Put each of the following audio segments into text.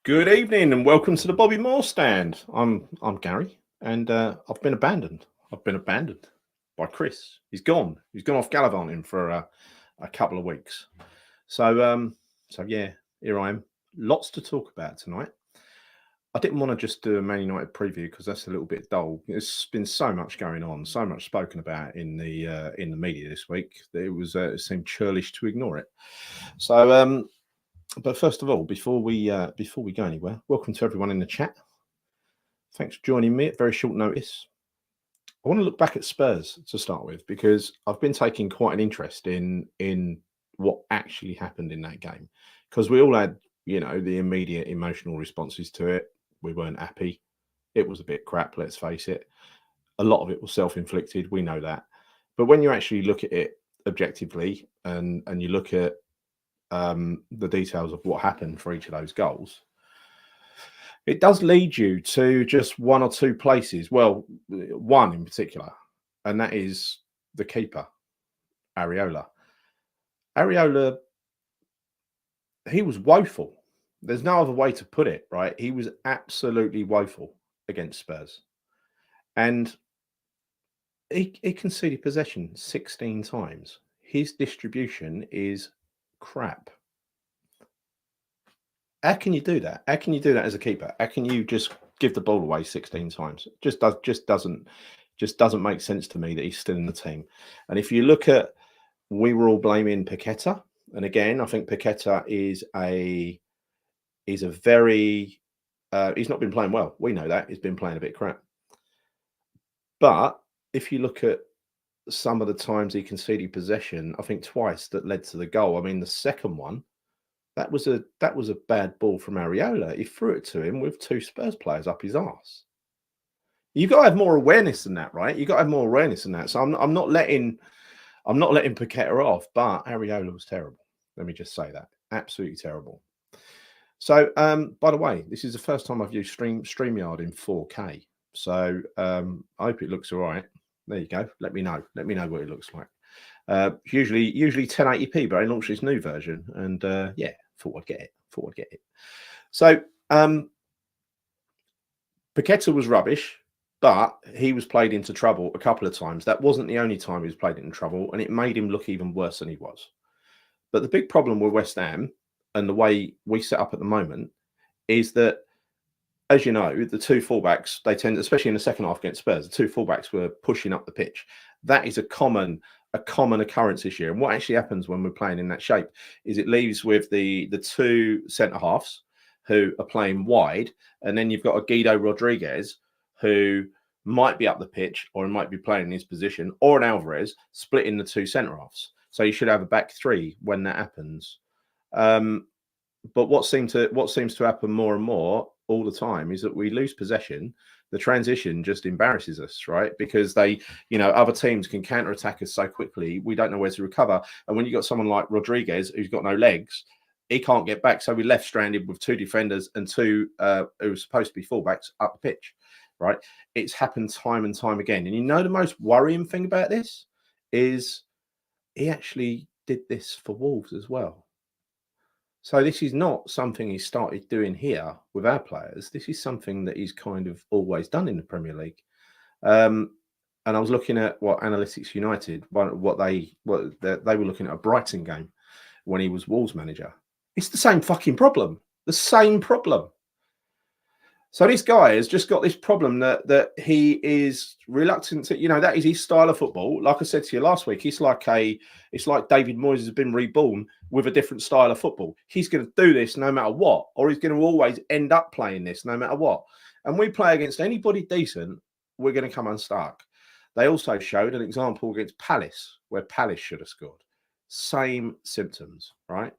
Good evening and welcome to the Bobby Moore stand. I'm Gary, and I've been abandoned. I've been abandoned by Chris. He's gone. He's gone off gallivanting for a couple of weeks. So yeah, here I am. Lots to talk about tonight. I didn't want to just do a Man United preview because that's a little bit dull. There's been so much going on, so much spoken about in the media this week that it seemed churlish to ignore it. So but first of all, before we go anywhere, welcome to everyone in the chat. Thanks for joining me at very short notice. I want to look back at Spurs to start with because I've been taking quite an interest in what actually happened in that game, because we all had, the immediate emotional responses to it. We weren't happy. It was a bit crap, let's face it. A lot of it was self-inflicted. We know that. But when you actually look at it objectively and you look at the details of what happened for each of those goals, it does lead you to just one or two places. Well, one in particular, and that is the keeper, Areola. Areola, he was woeful. There's no other way to put it, right? He was absolutely woeful against Spurs. And he conceded possession 16 times. His distribution is crap. How can you do that? How can you do that as a keeper? How can you just give the ball away 16 times? Just doesn't make sense to me that he's still in the team. And if you look at, we were all blaming Paqueta, and again, I think Paqueta is a very he's not been playing well. We know that he's been playing a bit crap. But if you look at some of the times he conceded possession, I think twice that led to the goal. I mean, the second one, that was a bad ball from Areola. He threw it to him with two Spurs players up his arse. You've got to have more awareness than that, right? You've got to have more awareness than that. So I'm not letting Paqueta off, but Areola was terrible. Let me just say that. Absolutely terrible. So, by the way, this is the first time I've used StreamYard in 4K. So I hope it looks all right. There you go. Let me know. Let me know what it looks like. Usually 1080p, but I launched this new version, and yeah, thought I'd get it. So Paqueta was rubbish, but he was played into trouble a couple of times. That wasn't the only time he was played into trouble, and it made him look even worse than he was. But the big problem with West Ham and the way we set up at the moment is that, as you know, the two fullbacks, they tend, especially in the second half against Spurs, the two fullbacks were pushing up the pitch. That is a common occurrence this year. And what actually happens when we're playing in that shape is it leaves with the two centre halves who are playing wide, and then you've got a Guido Rodriguez who might be up the pitch or might be playing in his position, or an Alvarez splitting the two centre halves. So you should have a back three when that happens. But what seems to happen more and more all the time is that we lose possession. The transition just embarrasses us, right? Because other teams can counter-attack us so quickly, we don't know where to recover. And when you've got someone like Rodriguez who's got no legs, he can't get back. So we're left stranded with two defenders and two who are supposed to be fullbacks up the pitch, right? It's happened time and time again. And the most worrying thing about this is he actually did this for Wolves as well. So this is not something he started doing here with our players. This is something that he's kind of always done in the Premier League. And I was looking at what Analytics United, what they were looking at a Brighton game when he was Wolves manager. It's the same fucking problem. The same problem. So this guy has just got this problem that he is reluctant to, that is his style of football. Like I said to you last week, it's like David Moyes has been reborn with a different style of football. He's going to do this no matter what, or he's going to always end up playing this no matter what. And we play against anybody decent, we're going to come unstuck. They also showed an example against Palace, where Palace should have scored. Same symptoms, right?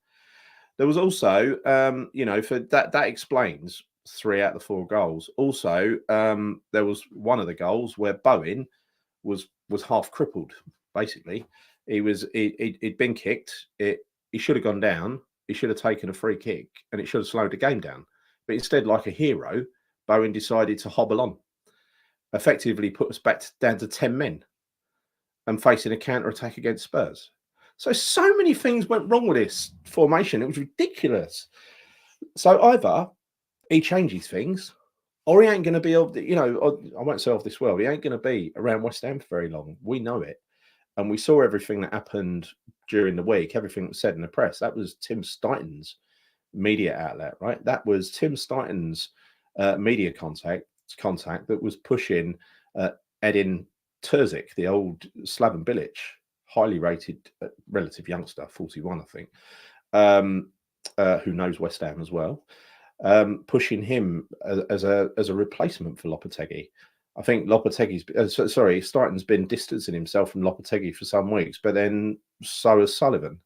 There was also, for that explains 3 out of the 4 goals. Also, there was one of the goals where Bowen was half crippled. Basically, he'd been kicked. He should have gone down. He should have taken a free kick, and it should have slowed the game down. But instead, like a hero, Bowen decided to hobble on, effectively put us back down to 10 men, and facing a counter attack against Spurs. So many things went wrong with this formation. It was ridiculous. So either he changes things, or he ain't going to be, you know, I won't say of this world. He ain't going to be around West Ham for very long. We know it. And we saw everything that happened during the week, everything that was said in the press. That was Tim Steiten's media outlet, right? That was Tim Steiten's media contact that was pushing Edin Terzic, the old Slaven Bilic, highly rated relative youngster, 41, I think, who knows West Ham as well, pushing him as a replacement for Lopetegui. I think Steiten's been distancing himself from Lopetegui for some weeks, but then so has Sullivan.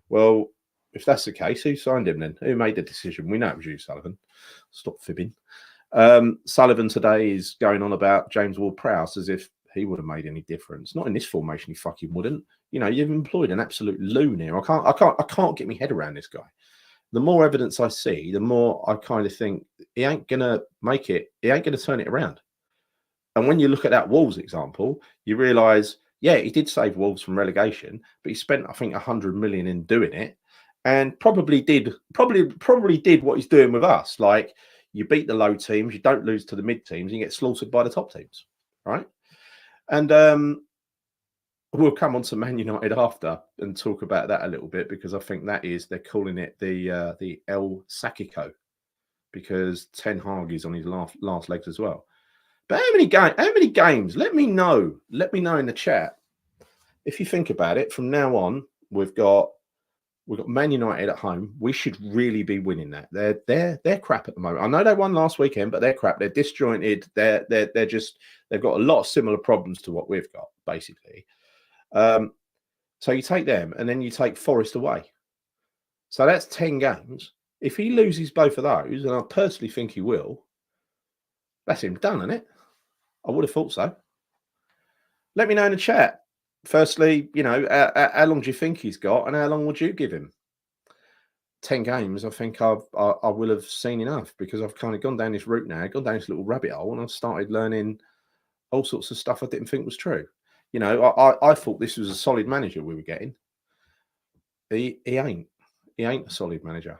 Well, if that's the case, who signed him then? Who made the decision? We know it was you, Sullivan. Stop fibbing. Sullivan today is going on about James Ward-Prowse as if he would have made any difference. Not in this formation, he fucking wouldn't. You know, you've employed an absolute loon here. I can't get my head around this guy. The more evidence I see, the more I kind of think he ain't gonna make it. He ain't gonna turn it around. And when you look at that Wolves example, you realise, yeah, he did save Wolves from relegation, but he spent, I think, 100 million in doing it, and probably did what he's doing with us. Like, you beat the low teams, you don't lose to the mid teams, and you get slaughtered by the top teams, right? And we'll come on to Man United after and talk about that a little bit, because I think that is, they're calling it the El Sakiko, because Ten Hag is on his last legs as well. But how many games? Let me know. Let me know in the chat. If you think about it, from now on, we've got Man United at home. We should really be winning that. They're crap at the moment. I know they won last weekend, but they're crap. They're disjointed. They've got a lot of similar problems to what we've got, basically. So you take them, and then you take Forest away. So that's 10 games. If he loses both of those, and I personally think he will, that's him done, isn't it? I would have thought so. Let me know in the chat. Firstly, you know, how long do you think he's got, and how long would you give him? 10 games, I think I will have seen enough, because I've kind of gone down this route now, gone down this little rabbit hole, and I've started learning all sorts of stuff I didn't think was true. You know, I thought this was a solid manager we were getting. He ain't a solid manager.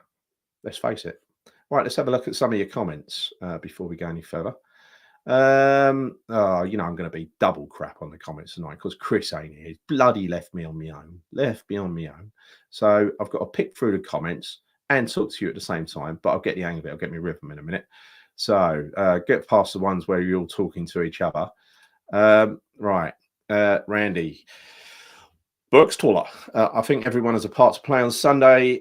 Let's face it. Right, let's have a look at some of your comments before we go any further. You know, I'm going to be double crap on the comments tonight because Chris ain't here. He's bloody left me on my own. So I've got to pick through the comments and talk to you at the same time, but I'll get the hang of it. I'll get my rhythm in a minute. So get past the ones where you're all talking to each other. Right, Randy. Burke's taller. I think everyone has a part to play on Sunday.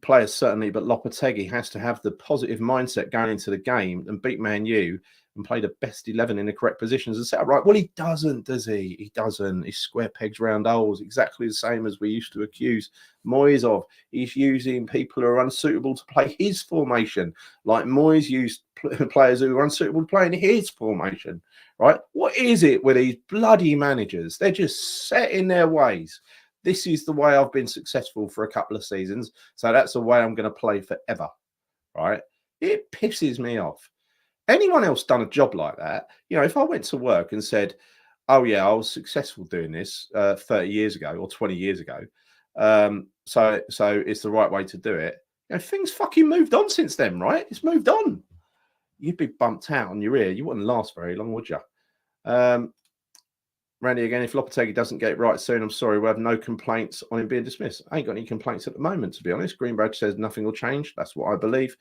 Players certainly, but Lopetegui has to have the positive mindset going into the game and beat Man U and play the best 11 in the correct positions and set up right. Well, he doesn't, does he? He doesn't. He's square pegs, round holes, exactly the same as we used to accuse Moyes of. He's using people who are unsuitable to play his formation, like Moyes used players who are unsuitable to play in his formation. Right? What is it with these bloody managers? They're just set in their ways. This is the way I've been successful for a couple of seasons, so that's the way I'm going to play forever. Right? It pisses me off. Anyone else done a job like that? You know, if I went to work and said, "Oh yeah, I was successful doing this 30 years ago or 20 years ago," so it's the right way to do it. You know, things fucking moved on since then, right? It's moved on. You'd be bumped out on your ear. You wouldn't last very long, would you? Randy again, if Lopetegui doesn't get it right soon, I'm sorry, we'll have no complaints on him being dismissed. I ain't got any complaints at the moment, to be honest. Greenbridge says nothing will change. That's what I believe.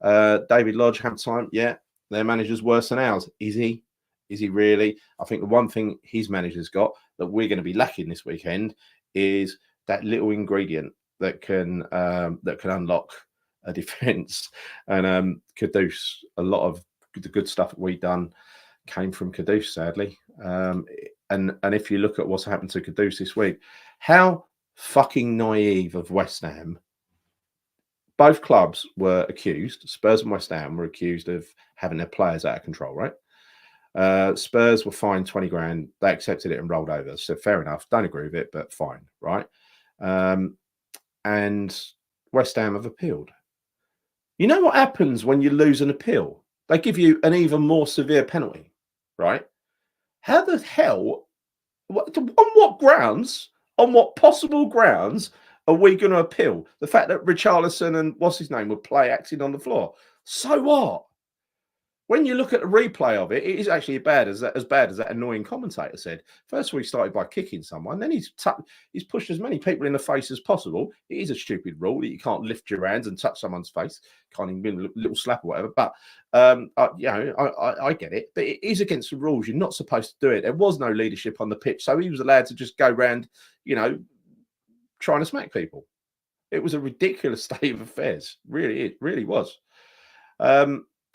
David Lodge, have time. Yeah, their manager's worse than ours. Is he? Is he really? I think the one thing his manager's got that we're going to be lacking this weekend is that little ingredient that can unlock a defence. And Kudus, a lot of the good stuff that we've done came from Kudus, sadly. And if you look at what's happened to Kudus this week, how fucking naive of West Ham. Both clubs were accused, Spurs and West Ham were accused of having their players out of control, right? Spurs were fined 20 grand. They accepted it and rolled over. So fair enough. Don't agree with it, but fine, right? And West Ham have appealed. You know what happens when you lose an appeal? They give you an even more severe penalty, right? How the hell, on what grounds, on what possible grounds Are we going to appeal? The fact that Richarlison and what's his name would play acting on the floor. So what? When you look at the replay of it, it is actually bad as that annoying commentator said. First of all, he started by kicking someone. Then he's pushed as many people in the face as possible. It is a stupid rule that you can't lift your hands and touch someone's face. Can't even give a little slap or whatever. But, I get it. But it is against the rules. You're not supposed to do it. There was no leadership on the pitch. So he was allowed to just go around, trying to smack people. It was a ridiculous state of affairs. It really was.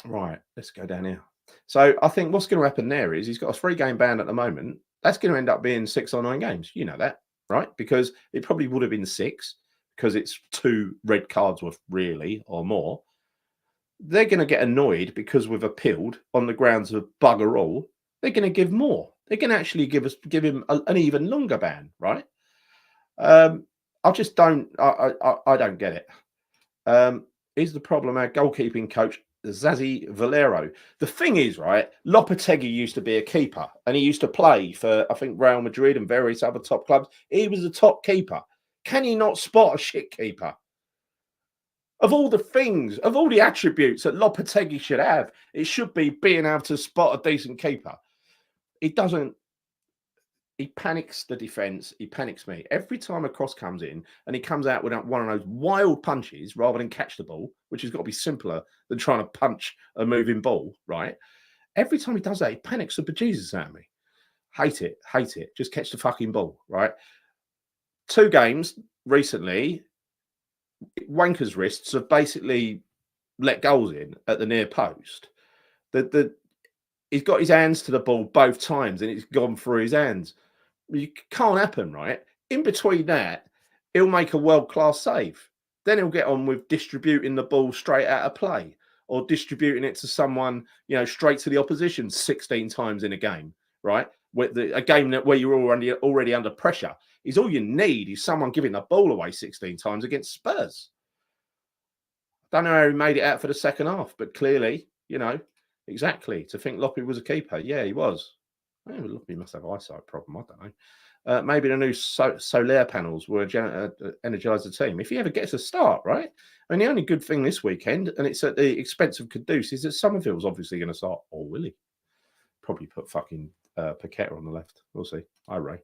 Right, let's go down here. So I think what's going to happen there is he's got a 3-game ban at the moment. That's going to end up being 6 or 9 games. You know that, right? Because it probably would have been 6 because it's 2 red cards worth really or more. They're going to get annoyed because we've appealed on the grounds of bugger all. They're going to give more. They're going to actually give him an even longer ban, right? I just don't. I don't get it. Is the problem our goalkeeping coach Zazi Valero? The thing is, right, Lopetegui used to be a keeper and he used to play for, I think, Real Madrid and various other top clubs. He was a top keeper. Can he not spot a shit keeper? Of all the things, of all the attributes that Lopetegui should have, it should be being able to spot a decent keeper. He doesn't. He panics the defence. He panics me. Every time a cross comes in and he comes out with one of those wild punches rather than catch the ball, which has got to be simpler than trying to punch a moving ball, right? Every time he does that, he panics the bejesus out of me. Hate it. Just catch the fucking ball, right? 2 games recently, Wanker's wrists have basically let goals in at the near post. He's got his hands to the ball both times and it's gone through his hands. It can't happen, right? In between that, he'll make a world-class save. Then he'll get on with distributing the ball straight out of play or distributing it to someone, straight to the opposition 16 times in a game, right? A game where you're already under pressure is all you need is someone giving the ball away 16 times against Spurs. Don't know how he made it out for the second half, but clearly, exactly. To think Loppy was a keeper. Yeah, he was. Loppy must have an eyesight problem. I don't know. Maybe the new solar panels will energise the team. If he ever gets a start, right? I mean, the only good thing this weekend, and it's at the expense of Kudus, is that Somerville's obviously going to start. Or will he? Probably put fucking Paqueta on the left. We'll see. Hi, Ray.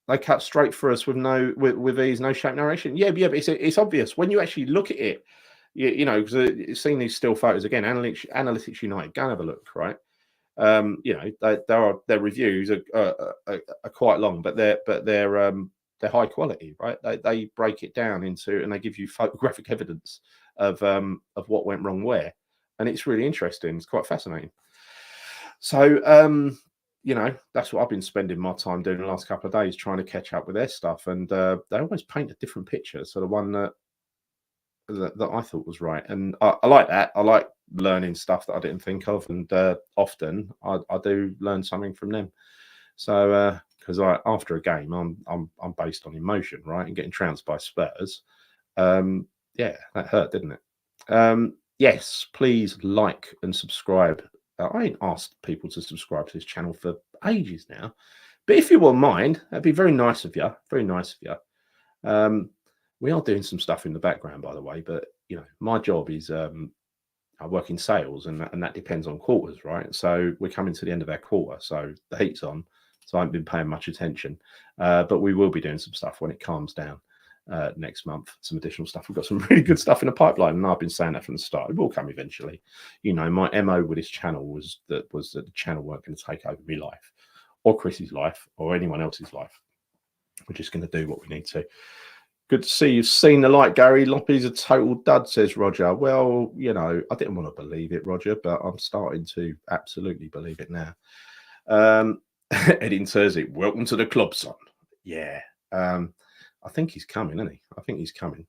They cut straight for us with ease, no shape narration. Yeah, but it's obvious when you actually look at it. Because seeing these still photos again, Analytics United, go and have a look, right? Their reviews are quite long, but they're high quality, right? They break it down into and they give you photographic evidence of what went wrong where, and it's really interesting. It's quite fascinating. So that's what I've been spending my time doing the last couple of days, trying to catch up with their stuff, and they always paint a different picture. So the one that I thought was right, and I like that. I like learning stuff that I didn't think of, and often I do learn something from them. So because after a game, I'm based on emotion, right, and getting trounced by Spurs. Yeah, that hurt, didn't it? Yes, please like and subscribe. I ain't asked people to subscribe to this channel for ages now, but if you wouldn't mind, that'd be very nice of you. Very nice of you. We are doing some stuff in the background, by the way, but my job is I work in sales, and that depends on quarters, right? So we're coming to the end of our quarter, so the heat's on, so I haven't been paying much attention, but we will be doing some stuff when it calms down next month. Some additional stuff. We've got some really good stuff in the pipeline, and I've been saying that from the start. It will come eventually. My MO with this channel was that the channel weren't going to take over my life, or Chris's life, or anyone else's life. We're just going to do what we need to. Good to see you've seen the light, Gary. Loppy's a total dud, says Roger. Well, I didn't want to believe it, Roger, but I'm starting to absolutely believe it now. Edin Terzic, welcome to the club, son. Yeah. I think he's coming, isn't he? I think he's coming.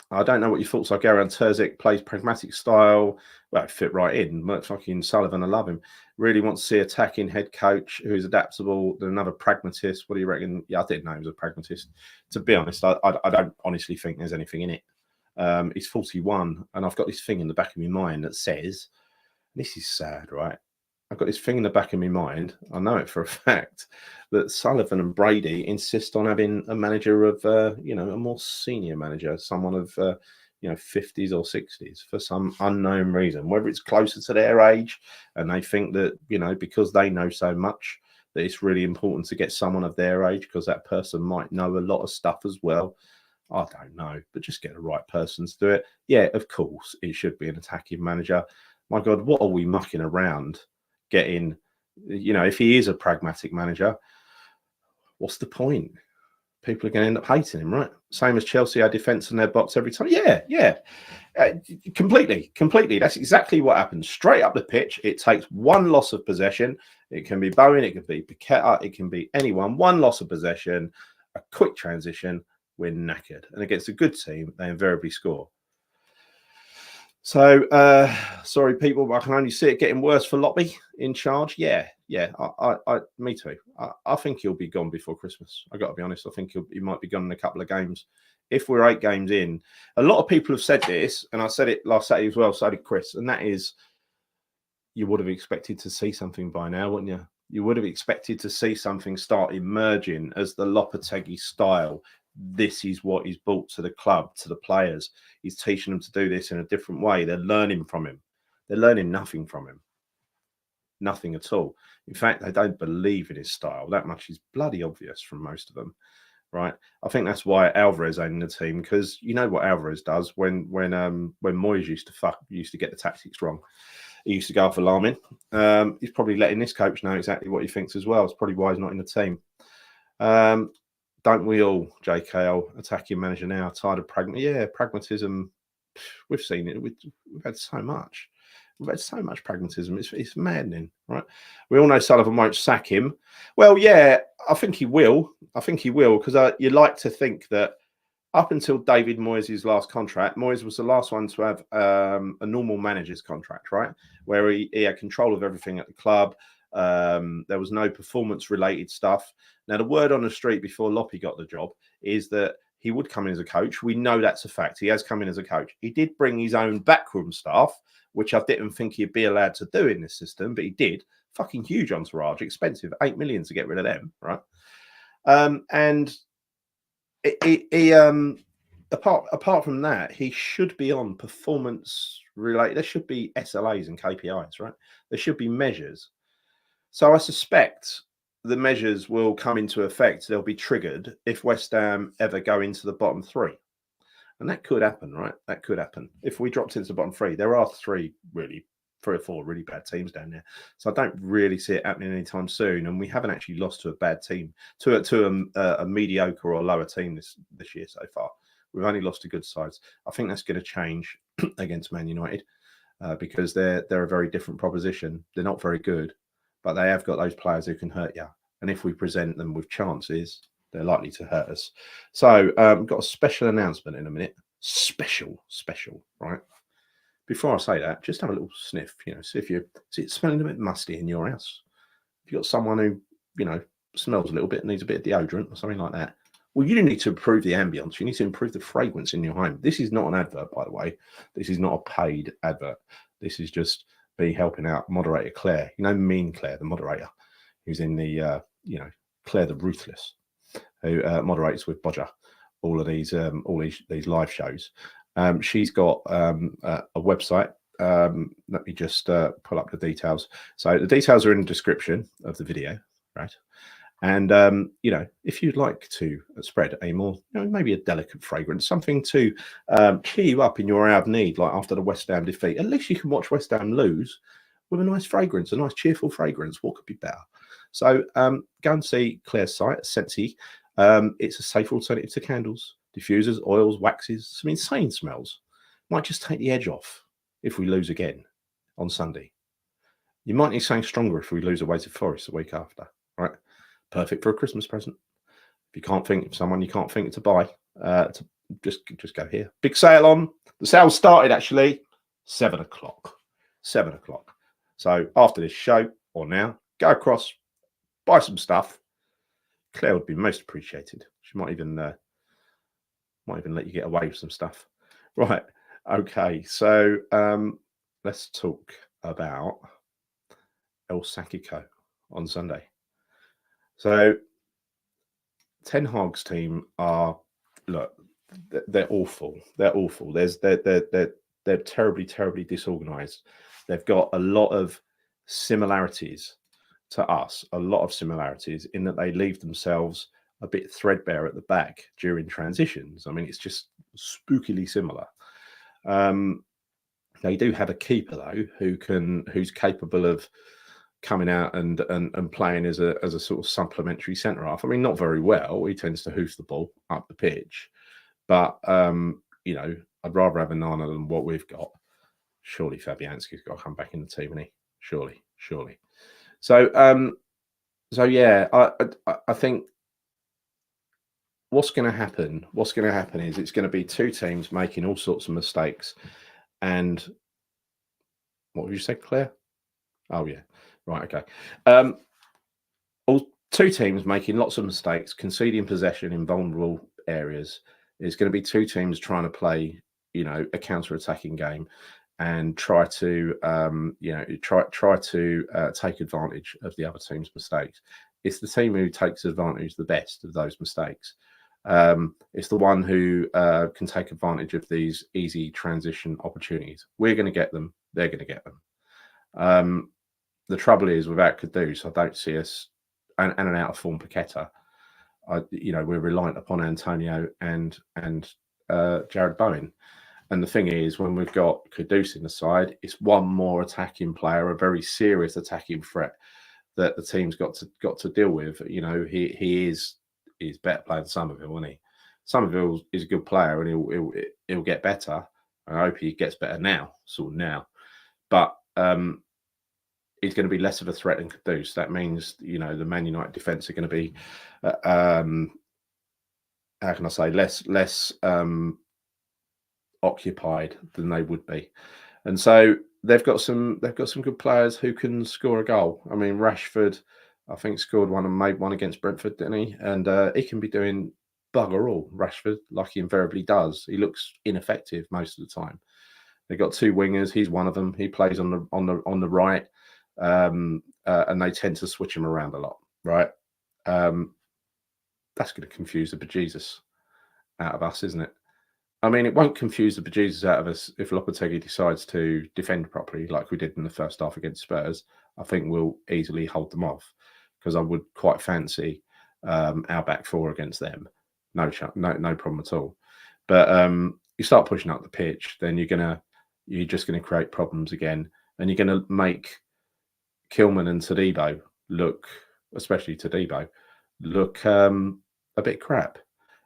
I don't know what your thoughts are, Gary. On Terzic plays pragmatic style. Well, it fit right in. Fucking Sullivan, I love him. Really want to see attacking head coach who's adaptable. Then another pragmatist. What do you reckon? Yeah, I didn't know he was a pragmatist. To be honest, I don't honestly think there's anything in it. He's 41, and I've got this thing in the back of my mind that says, this is sad, right? I've got this thing in the back of my mind. I know it for a fact that Sullivan and Brady insist on having a manager of, a more senior manager, someone of, 50s or 60s for some unknown reason, whether it's closer to their age and they think that, because they know so much, that it's really important to get someone of their age because that person might know a lot of stuff as well. I don't know, but just get the right person to do it. Yeah, of course, it should be an attacking manager. My God, what are we mucking around getting? If he is a pragmatic manager, what's the point? People are going to end up hating him, right? Same as Chelsea, our defence in their box every time. Yeah. Completely. That's exactly what happens. Straight up the pitch, it takes one loss of possession. It can be Bowen, it could be Paqueta, it can be anyone. One loss of possession, a quick transition, we're knackered. And against a good team, they invariably score. So, sorry, people, but I can only see it getting worse for Loppy in charge. Yeah, me too. I think he'll be gone before Christmas. I got to be honest. I think he might be gone in a couple of games. If we're 8 games in, a lot of people have said this, and I said it last Saturday as well. So did Chris, and that is, you would have expected to see something by now, wouldn't you? You would have expected to see something start emerging as the Lopetegui style. This is what he's brought to the club, to the players. He's teaching them to do this in a different way. They're learning from him. They're learning nothing from him. Nothing at all. In fact, they don't believe in his style. That much is bloody obvious from most of them, right? I think that's why Alvarez ain't in the team, because you know what Alvarez does when Moyes used to get the tactics wrong. He used to go off alarming. He's probably letting this coach know exactly what he thinks as well. It's probably why he's not in the team. Don't we all, JKL, attacking manager now, tired of pragmatism. We've seen it. We've had so much. We've had so much pragmatism. It's maddening, right? We all know Sullivan won't sack him. Well, yeah, I think he will. Because you like to think that up until David Moyes' last contract, Moyes was the last one to have a normal manager's contract, right? Where he had control of everything at the club. There was no performance-related stuff. Now, the word on the street before Loppy got the job is that he would come in as a coach. We know that's a fact. He has come in as a coach. He did bring his own backroom staff, which I didn't think he'd be allowed to do in this system, but he did. Fucking huge entourage, expensive, 8 million to get rid of them, right? And apart from that, he should be on performance related. There should be SLAs and KPIs, right? There should be measures. So I suspect the measures will come into effect. They'll be triggered if West Ham ever go into the bottom 3. And that could happen, right? That could happen. If we dropped into the bottom 3, there are 3 or 4 really bad teams down there. So I don't really see it happening anytime soon. And we haven't actually lost to a bad team, to a mediocre or lower team this year so far. We've only lost to good sides. I think that's going to change against Man United because they're a very different proposition. They're not very good, but they have got those players who can hurt you. And if we present them with chances, they're likely to hurt us. So we've got a special announcement in a minute. Special, right? Before I say that, just have a little sniff, see if it's smelling a bit musty in your house. If you've got someone who, smells a little bit, needs a bit of deodorant or something like that, well, you need to improve the ambience. You need to improve the fragrance in your home. This is not an advert, by the way. This is not a paid advert. This is just me helping out moderator Claire. Mean Claire, the moderator, who's in the, Claire the Ruthless, who moderates with Bodger all these live shows. She's got a website. Let me just pull up the details. So the details are in the description of the video, right? And if you'd like to spread a more, maybe a delicate fragrance, something to cheer you up in your hour of need, like after the West Ham defeat, at least you can watch West Ham lose with a nice fragrance, a nice cheerful fragrance. What could be better? So go and see Claire's site, Sensi. It's a safe alternative to candles, diffusers, oils, waxes, some insane smells. Might just take the edge off if we lose again on Sunday. You might need something stronger if we lose away to Forest the week after, right? Perfect for a Christmas present. If you can't think of someone you can't think to buy, just go here. Big sale on. The sale started actually 7 o'clock. 7 o'clock. So after this show or now, go across, buy some stuff. Claire would be most appreciated. She might even let you get away with some stuff. Right. Okay. So let's talk about El Sakiko on Sunday. So Ten Hag's team are, look, they're awful. They're awful. They're terribly, terribly disorganized. They've got a lot of similarities to us, a lot of similarities in that they leave themselves a bit threadbare at the back during transitions. I mean, it's just spookily similar. They do have a keeper though who's capable of coming out and playing as a sort of supplementary centre half. I mean, not very well. He tends to hoof the ball up the pitch, but you know, I'd rather have a Nana than what we've got. Surely Fabianski's got to come back in the team, isn't he? Surely. So yeah, I think what's going to happen is it's going to be two teams making all sorts of mistakes. And what would you say, Claire? Oh yeah, right, okay. All two teams making lots of mistakes, conceding possession in vulnerable areas. It's going to be two teams trying to play, you know, a counter-attacking game and try to, try to take advantage of the other team's mistakes. It's the team who takes advantage the best of those mistakes. It's the one who can take advantage of these easy transition opportunities. We're going to get them. They're going to get them. The trouble is, without Kudus, I don't see us, and an out of form Paqueta. We're reliant upon Antonio and Jared Bowen. And the thing is, when we've got Kudus in the side, it's one more attacking player, a very serious attacking threat that the team's got to deal with. You know, he's better player than Somerville, isn't he? Somerville is a good player, and he'll get better. I hope he gets better now, But he's going to be less of a threat than Kudus. That means, you know, the Man United defence are going to be, how can I say, less occupied than they would be, and so they've got some good players who can score a goal. I mean, Rashford, I think, scored one and made one against Brentford, didn't he? And he can be doing bugger all. Rashford, like he invariably does. He looks ineffective most of the time. They've got two wingers. He's one of them. He plays on the right, and they tend to switch him around a lot. Right? That's going to confuse the bejesus out of us, isn't it? I mean, it won't confuse the bejesus out of us if Lopetegui decides to defend properly, like we did in the first half against Spurs. I think we'll easily hold them off, because I would quite fancy our back four against them. No problem at all. But you start pushing up the pitch, then you're just gonna create problems again, and you're gonna make Kilman and Todibo look, especially Todibo, look a bit crap.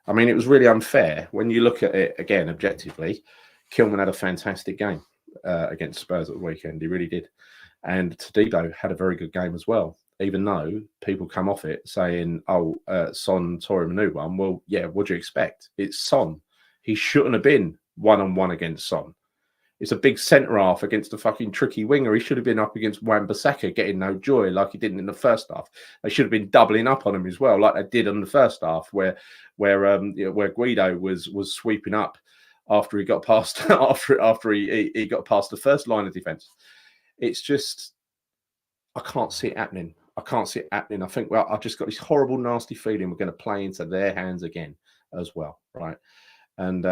I mean, it was really unfair when you look at it again objectively. Kilman had a fantastic game against Spurs at the weekend. He really did. And Todibo had a very good game as well, even though people come off it saying, Son tore him a new one. Well, yeah, what do you expect? It's Son. He shouldn't have been one-on-one against Son. It's a big centre half against a fucking tricky winger. He should have been up against Wan-Bissaka getting no joy like he didn't in the first half. They should have been doubling up on him as well, like they did in the first half, where Guido was sweeping up after he got past after he got past the first line of defence. It's just, I can't see it happening. I think, well, I've just got this horrible, nasty feeling we're going to play into their hands again as well, right? And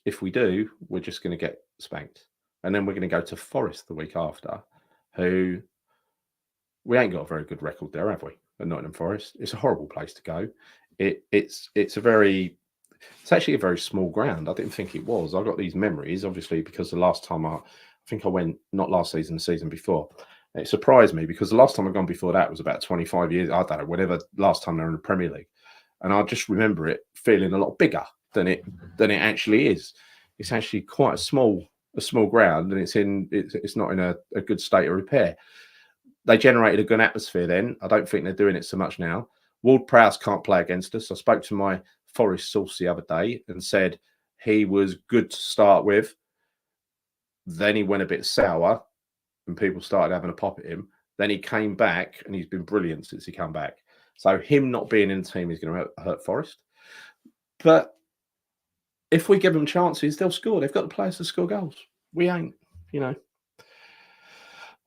if we do, we're just going to get spanked. And then we're going to go to Forest the week after, who we ain't got a very good record there, have we? At Nottingham Forest. It's a horrible place to go. It's actually a very small ground. I didn't think it was. I got these memories, obviously, because the last time I think I went, not last season, the season before. It surprised me because the last time I'd gone before that was about 25 years. I don't know, whatever, last time they were in the Premier League. And I just remember it feeling a lot bigger than it actually is. It's actually quite a small ground, and it's not in a good state of repair. They generated a good atmosphere then. I don't think they're doing it so much now. Ward-Prowse can't play against us. I spoke to my Forest source the other day and said he was good to start with. Then he went a bit sour and people started having a pop at him. Then he came back and he's been brilliant since he came back. So him not being in the team is going to hurt Forest. But if we give them chances, they'll score. They've got the players to score goals. We ain't, you know.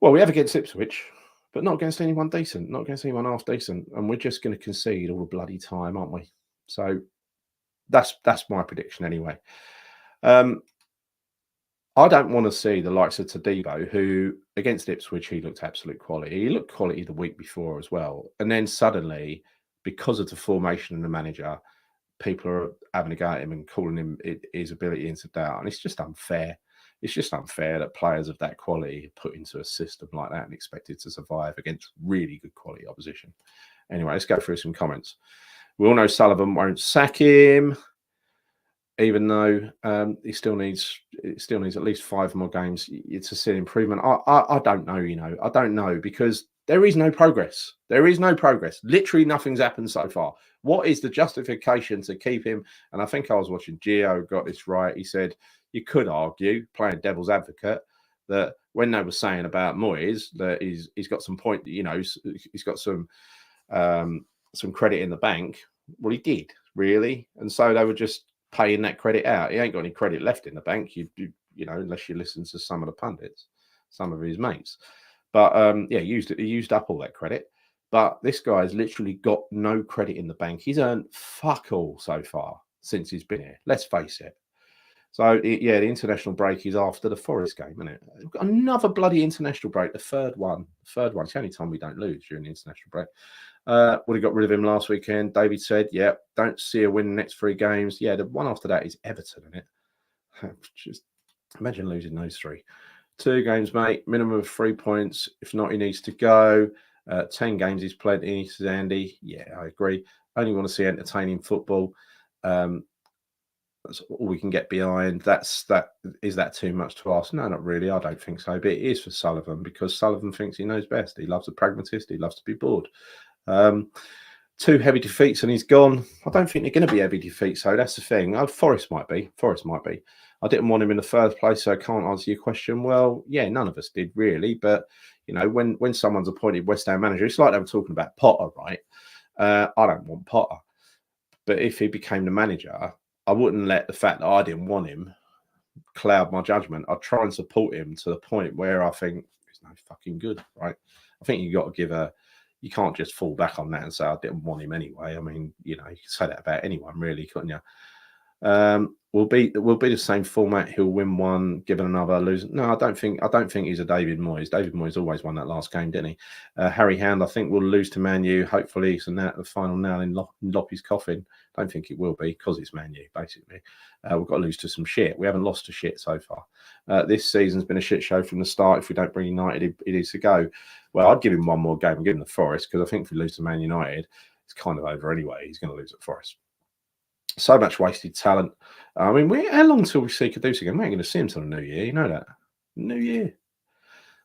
Well, we have against Ipswich, but not against anyone decent, not against anyone half decent, and we're just going to concede all the bloody time, aren't we? So that's my prediction anyway. I don't want to see the likes of Todibo, who against Ipswich he looked absolute quality. He looked quality the week before as well, and then suddenly, because of the formation and the manager, people are having a go at him and calling him his ability into doubt, and it's just unfair. It's just unfair that players of that quality are put into a system like that and expected to survive against really good quality opposition. Anyway, let's go through some comments. We all know Sullivan won't sack him, even though he still needs at least 5 more games. It's a silly improvement. I don't know, I don't know, because there is no progress. There is no progress. Literally nothing's happened so far. What is the justification to keep him? And I think I was watching Gio got this right. He said you could argue, playing devil's advocate, that when they were saying about Moyes that he's got some point, he's got some credit in the bank. Well, he did really, and so they were just paying that credit out. He ain't got any credit left in the bank. Unless you listen to some of the pundits, some of his mates. But he used up all that credit. But this guy's literally got no credit in the bank. He's earned fuck all so far since he's been here. Let's face it. So the international break is after the Forest game, isn't it? We've got another bloody international break, the third one. It's the only time we don't lose during the international break. Would have got rid of him last weekend. David said, yeah, don't see a win in the next 3 games. Yeah, the one after that is Everton, isn't it? Just imagine losing those 3. 2 games, mate. Minimum of 3 points. If not, he needs to go. 10 games is plenty, says Andy. Yeah, I agree. Only want to see entertaining football. That's all we can get behind. Is that too much to ask? No, not really. I don't think so. But it is for Sullivan, because Sullivan thinks he knows best. He loves a pragmatist. He loves to be bored. 2 heavy defeats and he's gone. I don't think they're going to be heavy defeats, so that's the thing. Forest might be. I didn't want him in the first place, so I can't answer your question. Well, yeah, none of us did really. But when someone's appointed West Ham manager, it's like they were talking about Potter, right? I don't want Potter, but if he became the manager, I wouldn't let the fact that I didn't want him cloud my judgment. I'd try and support him to the point where I think he's no fucking good, right? I think you got to you can't just fall back on that and say I didn't want him anyway. I mean, you can say that about anyone, really, couldn't you? Will be the same format. He'll win one, given another, lose. No, I don't think he's a David Moyes. David Moyes always won that last game, didn't he? Harry Hound, I think, will lose to Man U. Hopefully, it's the final nail in Loppy's coffin. Don't think it will be, because it's Man U, basically. We've got to lose to some shit. We haven't lost to shit so far. This season's been a shit show from the start. If we don't bring United, it is to go. Well, I'd give him one more game and give him the Forest, because I think if we lose to Man United, it's kind of over anyway. He's going to lose at Forest. So much wasted talent. I mean, how long till we see Kudus again? We ain't going to see him till the new year. You know that. New year.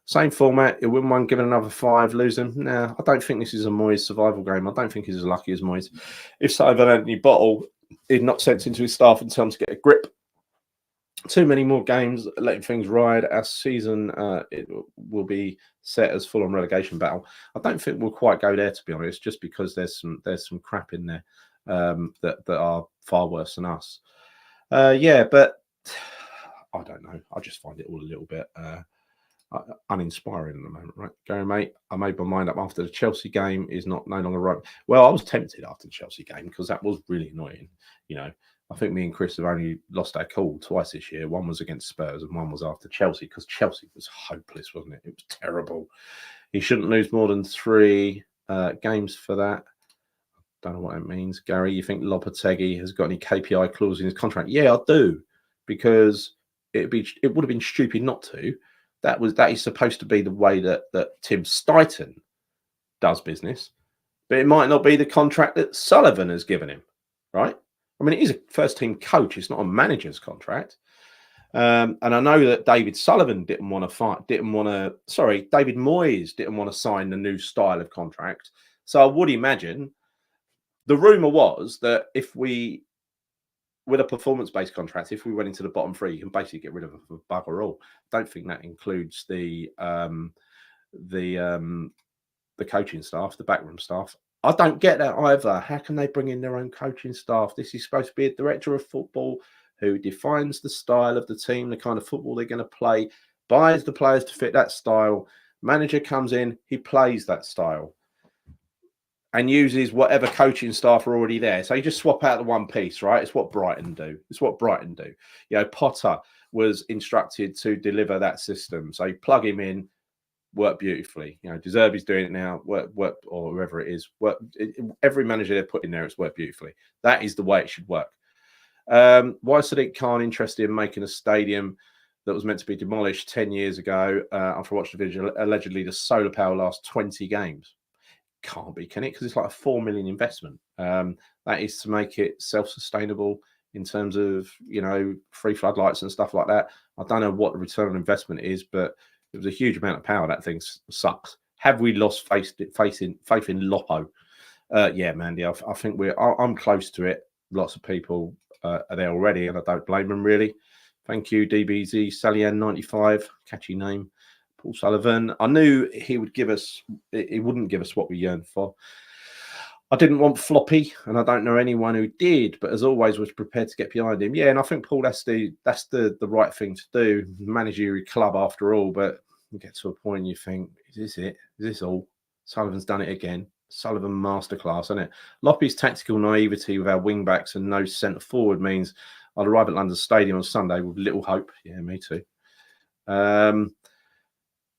Same format. He'll win one, give it another 5, lose them. Nah, I don't think this is a Moyes survival game. I don't think he's as lucky as Moyes. If Sullivan had any bottle, he'd not sense into his staff and tell them to get a grip. Too many more games, letting things ride. Our season it will be set as full on relegation battle. I don't think we'll quite go there, to be honest, just because there's some crap in there that are far worse than us. But I don't know. I just find it all a little bit uninspiring at the moment, right? Gary, mate, I made my mind up after the Chelsea game is no longer right. Well, I was tempted after the Chelsea game because that was really annoying. I think me and Chris have only lost our cool twice this year. One was against Spurs and one was after Chelsea, because Chelsea was hopeless, wasn't it? It was terrible. He shouldn't lose more than 3 games for that. Don't know what that means. Gary, you think Lopetegui has got any KPI clause in his contract? Yeah, I do, because it would have been stupid not to. That is supposed to be the way that Tim Stuyton does business, but it might not be the contract that Sullivan has given him, right? I mean, it is a first-team coach. It's not a manager's contract. And I know that David Sullivan David Moyes didn't want to sign the new style of contract. So I would imagine the rumor was that with a performance-based contract, if we went into the bottom 3, you can basically get rid of a bugger all. Don't think that includes the coaching staff, the backroom staff. I don't get that either. How can they bring in their own coaching staff? This is supposed to be a director of football who defines the style of the team, the kind of football they're going to play, buys the players to fit that style. Manager comes in, he plays that style and uses whatever coaching staff are already there. So you just swap out the one piece, right? It's what Brighton do. It's what Brighton do. You know, Potter was instructed to deliver that system. So you plug him in, work beautifully. You know, De Zerbi's doing it now, work, or whoever it is. Every manager they put in there, it's worked beautifully. That is the way it should work. Why is Sadiq Khan interested in making a stadium that was meant to be demolished 10 years ago after I watched the video? Allegedly, the solar power lasts 20 games. Can't be, can it? Because it's like a 4 million investment. That is to make it self-sustainable in terms of, you know, free floodlights and stuff like that. I don't know what the return on investment is, but it was a huge amount of power. That thing sucks. Have we lost faith in Lopo? Yeah, Mandy, I think I'm close to it. Lots of people are there already, and I don't blame them really. Thank you, DBZ Salian95, catchy name. Paul Sullivan. I knew he would give us. He wouldn't give us what we yearned for. I didn't want Floppy, and I don't know anyone who did. But as always, was prepared to get behind him. Yeah, and I think Paul, that's the right thing to do. Managerial club after all, but you get to a point you think, is this it? Is this all? Sullivan's done it again. Sullivan masterclass, isn't it? Loppy's tactical naivety with our wing backs and no centre forward means I'll arrive at London Stadium on Sunday with little hope. Yeah, me too.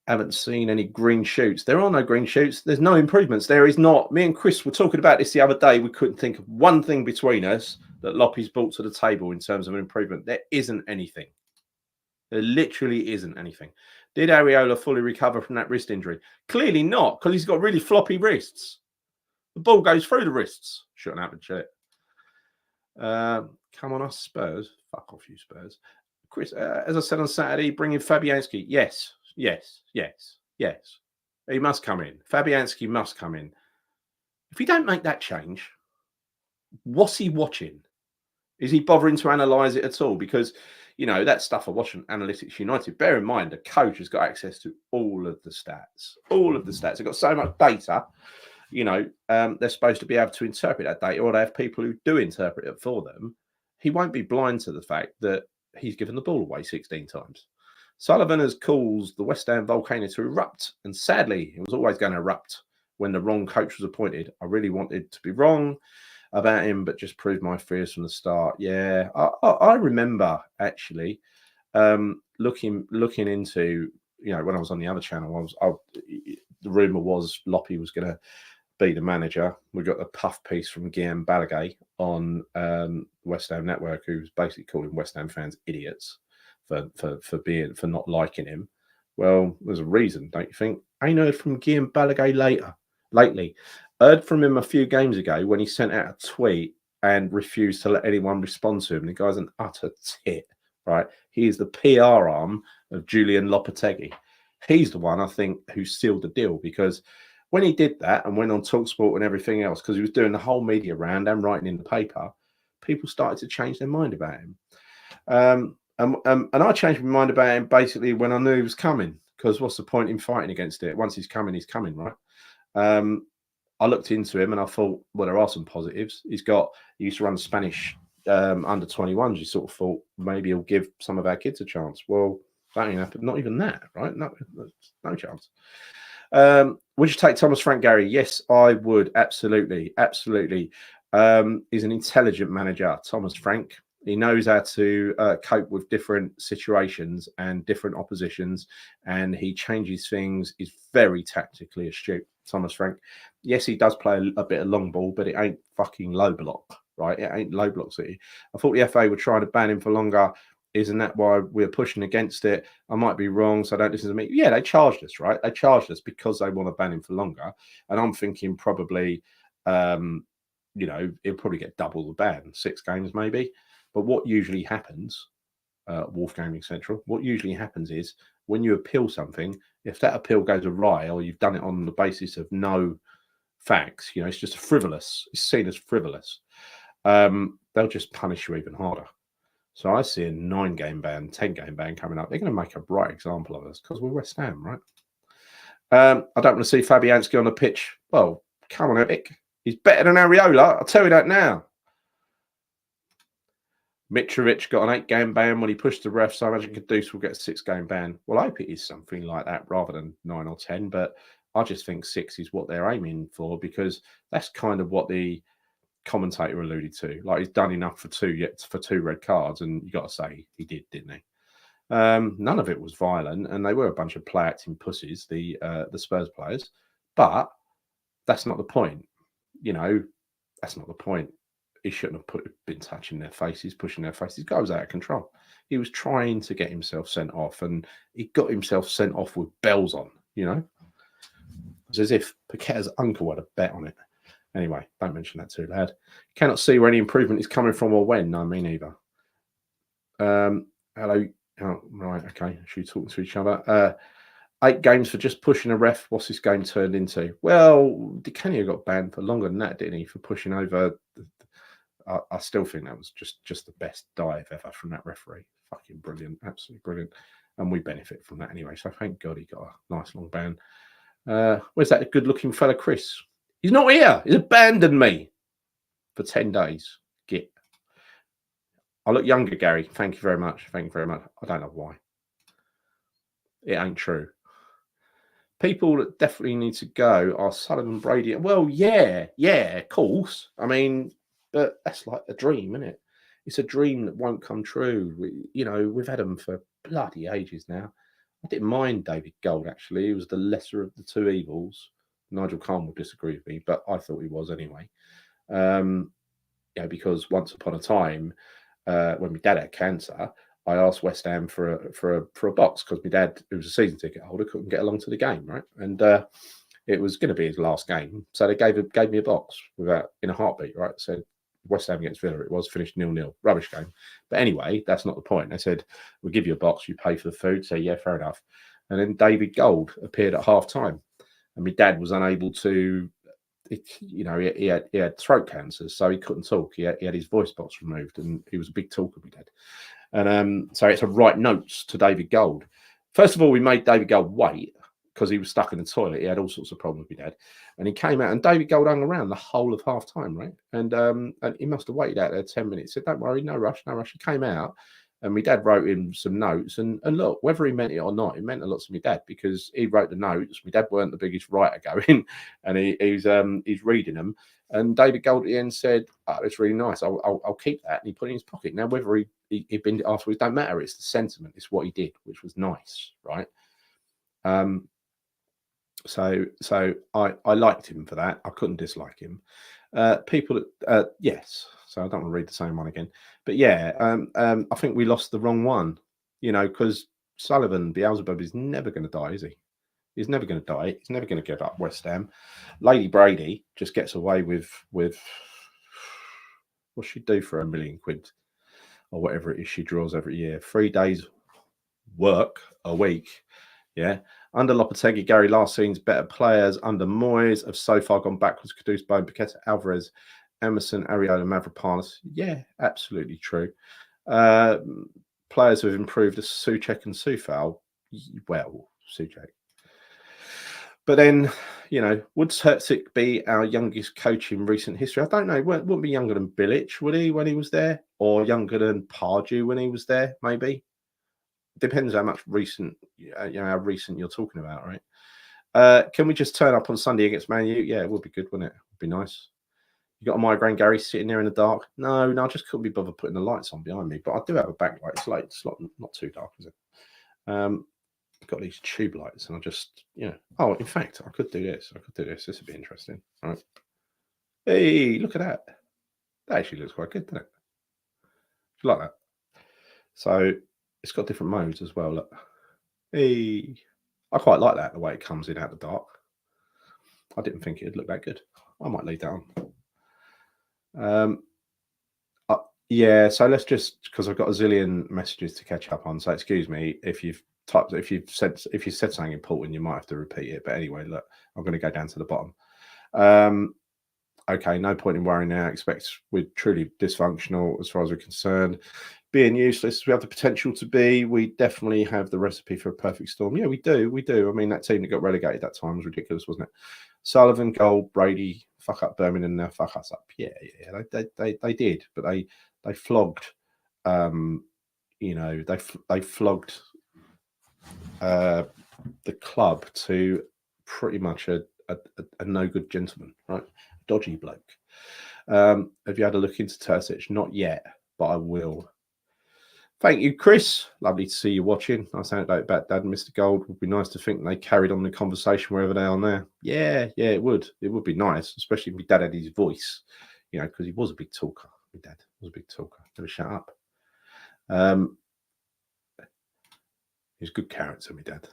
Haven't seen any green shoots. There are no green shoots. There's no improvements. There is not. Me and Chris were talking about this the other day. We couldn't think of one thing between us that Loppy's brought to the table in terms of an improvement. There isn't anything. There literally isn't anything. Did Areola fully recover from that wrist injury? Clearly not, because he's got really floppy wrists. The ball goes through the wrists. Shouldn't happen, should it? Come on us, Spurs. Fuck off, you Spurs. Chris, as I said on Saturday, bring in Fabianski. Yes. He must come in. Fabianski must come in. If you don't make that change, what's he watching? Is he bothering to analyse it at all? Because, you know, that stuff I watch on Analytics United, bear in mind, the coach has got access to all of the stats. All of the stats. They've got so much data, you know, they're supposed to be able to interpret that data, or they have people who do interpret it for them. He won't be blind to the fact that he's given the ball away 16 times. Sullivan has caused the West Ham volcano to erupt, and sadly, it was always going to erupt when the wrong coach was appointed. I really wanted to be wrong about him, but just proved my fears from the start. Yeah, I remember actually looking into, you know, when I was on the other channel, the rumor was Loppy was going to be the manager. We got a puff piece from Guillaume Balaguer on West Ham Network, who's basically calling West Ham fans idiots for not liking him. Well, there's a reason, don't you think? I ain't heard from Guillaume Balaguer lately. Heard from him a few games ago when he sent out a tweet and refused to let anyone respond to him. The guy's an utter tit, right? He is the PR arm of Julian Lopetegui. He's the one, I think, who sealed the deal, because when he did that and went on TalkSport and everything else, because he was doing the whole media round and writing in the paper, people started to change their mind about him. And I changed my mind about him basically when I knew he was coming, because what's the point in fighting against it? Once he's coming, right? I looked into him and I thought, well, there are some positives. He used to run the Spanish under 21s. You sort of thought maybe he'll give some of our kids a chance. Well, that ain't happened. Not even that, right? No chance. Would you take Thomas Frank, Gary? Yes, I would. Absolutely. He's an intelligent manager, Thomas Frank. He knows how to cope with different situations and different oppositions, and he changes things. He's very tactically astute, Thomas Frank. Yes, he does play a bit of long ball, but it ain't fucking low block, right? It ain't low block city. I thought the FA would try to ban him for longer. Isn't that why we're pushing against it? I might be wrong, so don't listen to me. Yeah, they charged us, right? They charged us because they want to ban him for longer. And I'm thinking probably, you know, he'll probably get double the ban, 6 games maybe. But what usually happens, Wolf Gaming Central, what usually happens is when you appeal something, if that appeal goes awry or you've done it on the basis of no facts, you know, it's just it's seen as frivolous, they'll just punish you even harder. So I see a 9-game ban, 10-game ban coming up. They're going to make a bright example of us because we're West Ham, right? I don't want to see Fabianski on the pitch. Well, come on, Epic. He's better than Areola. I'll tell you that now. Mitrovic got an 8-game ban when he pushed the ref, so I imagine Kudus will get a 6-game ban. Well, I hope it is something like that rather than 9 or 10, but I just think 6 is what they're aiming for, because that's kind of what the commentator alluded to. Like, he's done enough for 2 red cards, and you got to say he did, didn't he? None of it was violent, and they were a bunch of play-acting pussies, the Spurs players. But that's not the point. You know, that's not the point. He shouldn't have been touching their faces, pushing their faces. The guy was out of control. He was trying to get himself sent off, and he got himself sent off with bells on, you know? It's as if Paqueta's uncle had a bet on it. Anyway, don't mention that too loud. Cannot see where any improvement is coming from or when. No, me neither. Hello. Oh, right, okay. Should we talk to each other? 8 games for just pushing a ref. What's this game turned into? Well, Di Canio got banned for longer than that, didn't he? For pushing over. I still think that was just the best dive ever from that referee. Fucking brilliant, absolutely brilliant. And we benefit from that anyway. So thank God he got a nice long ban. Where's that good-looking fella, Chris? He's not here. He's abandoned me for 10 days. Git. I look younger, Gary. Thank you very much. Thank you very much. I don't know why. It ain't true. People that definitely need to go are Sullivan, Brady. Well, yeah, of course. I mean, but that's like a dream, isn't it? It's a dream that won't come true. We've had them for bloody ages now. I didn't mind David Gold, actually. He was the lesser of the 2 evils. Nigel Khan will disagree with me, but I thought he was anyway. Because once upon a time, when my dad had cancer, I asked West Ham for a box, because my dad, who was a season ticket holder, couldn't get along to the game, right? And it was going to be his last game, so they gave me a box in a heartbeat, right? So West Ham against Villa, it was finished 0-0, rubbish game. But anyway, that's not the point. They said, we'll give you a box, you pay for the food. So yeah, fair enough. And then David Gold appeared at half time, and my dad was unable to. He had throat cancer, so he couldn't talk. He had his voice box removed, and he was a big talker, my dad. And so it's to write notes to David Gold. First of all, we made David Gold wait, because he was stuck in the toilet. He had all sorts of problems with my dad. And he came out, and David Gold hung around the whole of half time, right? And he must have waited out there 10 minutes. Said, don't worry, no rush. He came out, and my dad wrote him some notes. And look, whether he meant it or not, it meant a lot to my dad, because he wrote the notes. My dad weren't the biggest writer going, and he's reading them. And David Gold at the end said, oh, that's really nice. I'll keep that. And he put it in his pocket. Now, whether he binned it afterwards, don't matter. It's the sentiment. It's what he did, which was nice, right? So I liked him for that. I couldn't dislike him. Yes. So I don't want to read the same one again. But yeah, I think we lost the wrong one, because Sullivan, Beelzebub, is never going to die, is he? He's never going to die. He's never going to give up West Ham. Lady Brady just gets away with what she'd do for £1 million or whatever it is she draws every year. 3 days work a week. Yeah. Under Lopetegui, Gary, last season's better players under Moyes have so far gone backwards. Kudus, Bone, Paqueta, Alvarez, Emerson, Ariola, Mavropanos. Yeah, absolutely true. Players who have improved are Souček and Soufal. Well, Souček. But then, would Hertzig be our youngest coach in recent history? I don't know. Wouldn't be younger than Bilic, would he, when he was there? Or younger than Pardew when he was there, maybe? Depends how much recent, how recent you're talking about, right? Can we just turn up on Sunday against Man U? Yeah, it would be good, wouldn't it? It would be nice. You got a migraine, Gary, sitting there in the dark? No, I just couldn't be bothered putting the lights on behind me. But I do have a backlight. It's not too dark, is it? I've got these tube lights, and I just, Oh, in fact, I could do this. This would be interesting. All right. Hey, look at that. That actually looks quite good, doesn't it? Do you like that? So it's got different modes as well. Look. Hey, I quite like that, the way it comes in out the dark. I didn't think it'd look that good. I might leave that on. Yeah, so let's just, because I've got a zillion messages to catch up on. So excuse me if you've said something important, you might have to repeat it. But anyway, look, I'm going to go down to the bottom. Okay, no point in worrying now. Expect we're truly dysfunctional as far as we're concerned. Being useless, we have the potential to be. We definitely have the recipe for a perfect storm. Yeah, we do. I mean, that team that got relegated that time was ridiculous, wasn't it? Sullivan, Gold, Brady, fuck up Birmingham, now fuck us up. Yeah, they did, but they flogged you know, they flogged the club to pretty much a no good gentleman, right? Dodgy bloke. Have you had a look into Terzic? Not yet, but I will. Thank you, Chris. Lovely to see you watching. Nice anecdote about Dad and Mr. Gold. Would be nice to think they carried on the conversation wherever they are now. Yeah, it would. It would be nice, especially if my dad had his voice, you know, because he was a big talker. My dad was a big talker. Never shut up. He's a good character, my dad.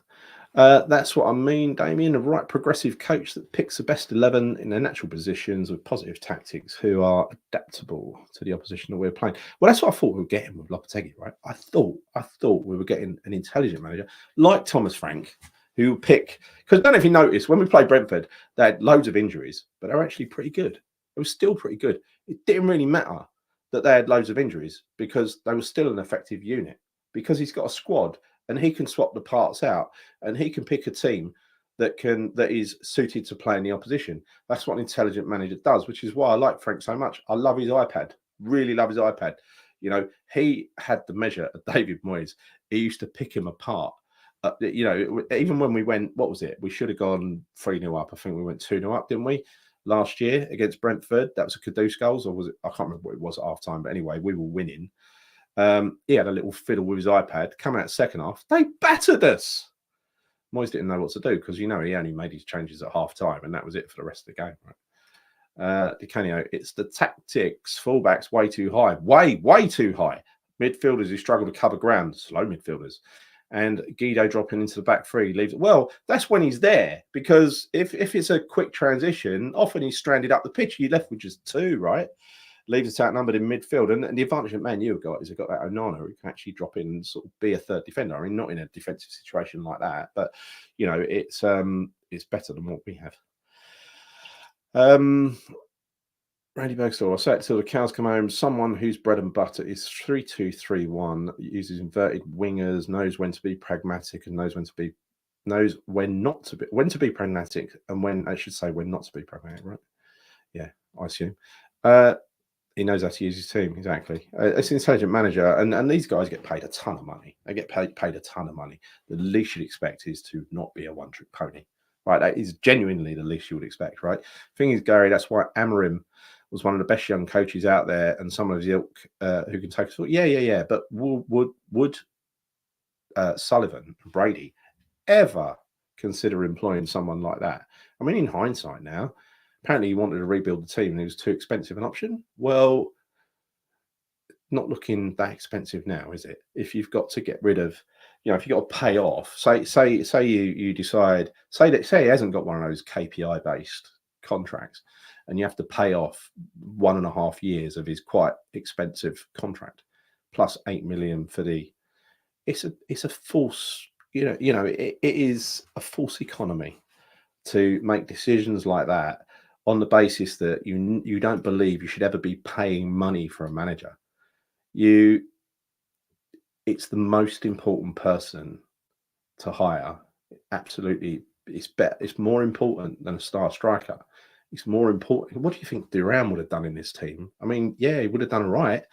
That's what I mean, Damien. The right progressive coach that picks the best 11 in their natural positions with positive tactics who are adaptable to the opposition that we're playing. Well, that's what I thought we were getting with Lopetegui, right? I thought we were getting an intelligent manager like Thomas Frank, who would pick, because I don't know if you noticed, when we played Brentford, they had loads of injuries, but they're actually pretty good. It was still pretty good. It didn't really matter that they had loads of injuries because they were still an effective unit, because he's got a squad and he can swap the parts out and he can pick a team that is suited to playing the opposition. That's what an intelligent manager does, which is why I like Frank so much. I love his iPad, really love his iPad. You know, he had the measure of David Moyes. He used to pick him apart. You know, even when we went, what was it? We should have gone 3-0 up. I think we went 2-0 up, didn't we? Last year against Brentford. That was a Kudus goals, or was it? I can't remember what it was at half time, but anyway, we were winning. He had a little fiddle with his iPad. Come out second half, they battered us. Moyes didn't know what to do because, you know, he only made his changes at half time and that was it for the rest of the game. Right? DiCanio, it's the tactics. Fullbacks way too high. Way too high. Midfielders who struggle to cover ground. Slow midfielders. And Guido dropping into the back three leaves. Well, that's when he's there, because if it's a quick transition, often he's stranded up the pitch. You're left with just two, right? Leaves us outnumbered in midfield. And the advantage that Man U have got is they've got that Onana who can actually drop in and sort of be a third defender. I mean, not in a defensive situation like that, but, you know, it's better than what we have. Randy Bergstall, I'll say it till the cows come home. Someone whose bread and butter is 3-2-3-1, uses inverted wingers, knows when to be pragmatic and knows when to be pragmatic and when not to be pragmatic, right? Yeah, I assume. He knows how to use his team, exactly. It's an intelligent manager, and these guys get paid a ton of money. They get paid a ton of money. The least you'd expect is to not be a one-trick pony, right? That is genuinely the least you would expect, right? Thing is, Gary, that's why Amorim was one of the best young coaches out there, and some of his ilk who can take us. Yeah. But would Sullivan and Brady ever consider employing someone like that? I mean, in hindsight now, apparently he wanted to rebuild the team and it was too expensive an option. Well, not looking that expensive now, is it? If you've got to get rid of, you know, if you've got to pay off, say you decide, say he hasn't got one of those KPI based contracts and you have to pay off 1.5 years of his quite expensive contract plus 8 million for it's a false, it is a false economy to make decisions like that on the basis that you don't believe you should ever be paying money for a manager. It's the most important person to hire. Absolutely, it's more important than a star striker. It's more important. What do you think Duran would have done in this team? I mean, yeah, he would have done all right.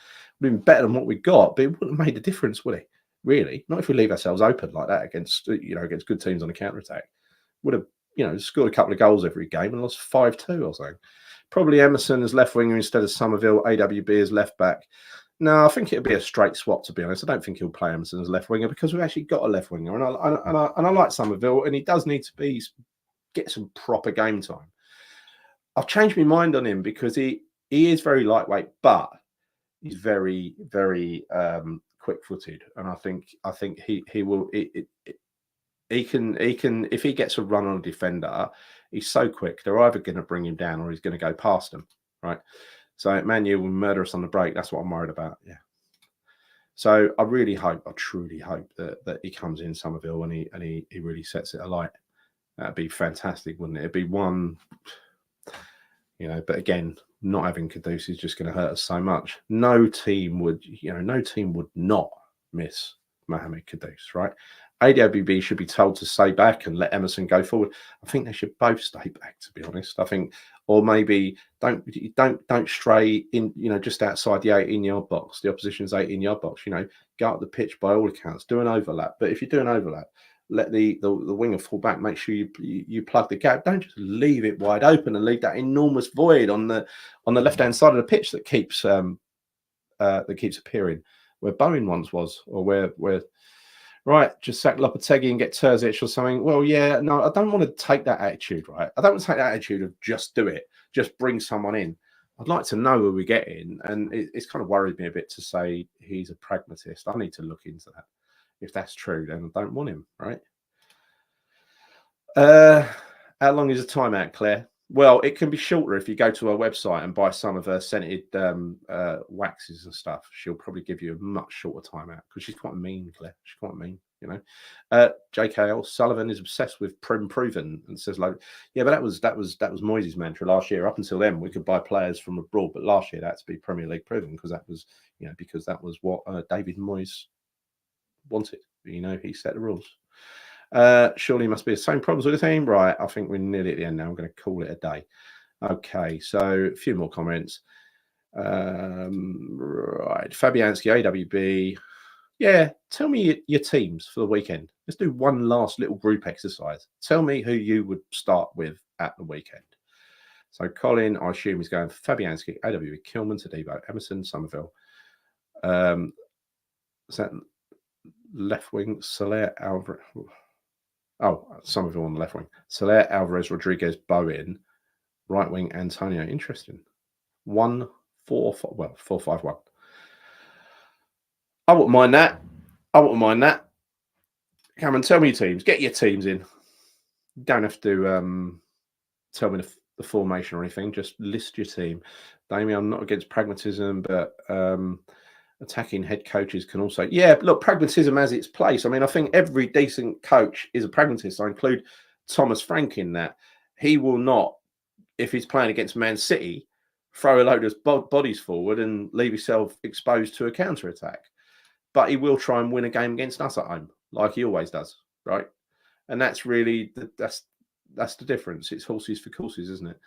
Would have been better than what we got, but it wouldn't have made a difference, would it? Really? Not if we leave ourselves open like that against good teams on a counter-attack. Would have, scored a couple of goals every game and lost 5-2 or something. Probably Emerson as left winger instead of Somerville, AWB as left back. No, I think it'll be a straight swap, to be honest. I don't think he'll play Emerson as left winger because we've actually got a left winger. And I like Somerville, and he does need to get some proper game time. I've changed my mind on him because he is very lightweight, but he's very, very quick-footed. And I think he will. He can if he gets a run on a defender, he's so quick. They're either going to bring him down or he's going to go past them, right? So Man U will murder us on the break. That's what I'm worried about. Yeah. So I truly hope that he comes in Somerville and he really sets it alight. That'd be fantastic, wouldn't it? It'd be one, but again, not having Kudus is just going to hurt us so much. No team would not miss Mohamed Kudus, right? AWB should be told to stay back and let Emerson go forward. I think they should both stay back, to be honest. I think or maybe don't stray in, just outside the 18-yard box, the opposition's 18-yard box. Go up the pitch by all accounts, do an overlap. But if you do an overlap, let the winger fall back. Make sure you plug the gap. Don't just leave it wide open and leave that enormous void on the left hand side of the pitch that keeps appearing, where Bowen once was, or where right, just sack Lopetegui and get Terzic or something. Well, yeah, no, I don't want to take that attitude, right? I don't want to take that attitude of just do it, just bring someone in. I'd like to know who we get in, and it's kind of worried me a bit to say he's a pragmatist. I need to look into that. If that's true, then I don't want him, right? How long is a timeout, Claire? Well, it can be shorter if you go to her website and buy some of her scented waxes and stuff. She'll probably give you a much shorter timeout because she's quite mean, Claire. She's quite mean, JKL Sullivan is obsessed with Prim Proven and says, like, yeah, but that was Moyes' mantra last year. Up until then, we could buy players from abroad, but last year that had to be Premier League proven because that was what David Moyes wanted. He set the rules. Surely must be the same problems with the team, right? I think we're nearly at the end now. I'm going to call it a day. Okay, so a few more comments. Right, Fabianski, AWB. Yeah, tell me your teams for the weekend. Let's do one last little group exercise. Tell me who you would start with at the weekend. So Colin, I assume, is going for Fabianski, AWB, Kilman, Tadibo, Emerson, Somerville. Is that left wing, Soler, Alvarez? Oh, Somerville on the left wing. Soler, Alvarez, Rodriguez, Bowen. Right wing, Antonio. Interesting. 1-4-5. Well, 4-5-1. I wouldn't mind that. Cameron, tell me your teams. Get your teams in. You don't have to tell me the formation or anything. Just list your team. Damien, I'm not against pragmatism, but attacking head coaches can also... Yeah, look, pragmatism has its place. I mean, I think every decent coach is a pragmatist. I include Thomas Frank in that. He will not, if he's playing against Man City, throw a load of bodies forward and leave himself exposed to a counter-attack. But he will try and win a game against us at home, like he always does, right? And that's really... That's the difference. It's horses for courses, isn't it?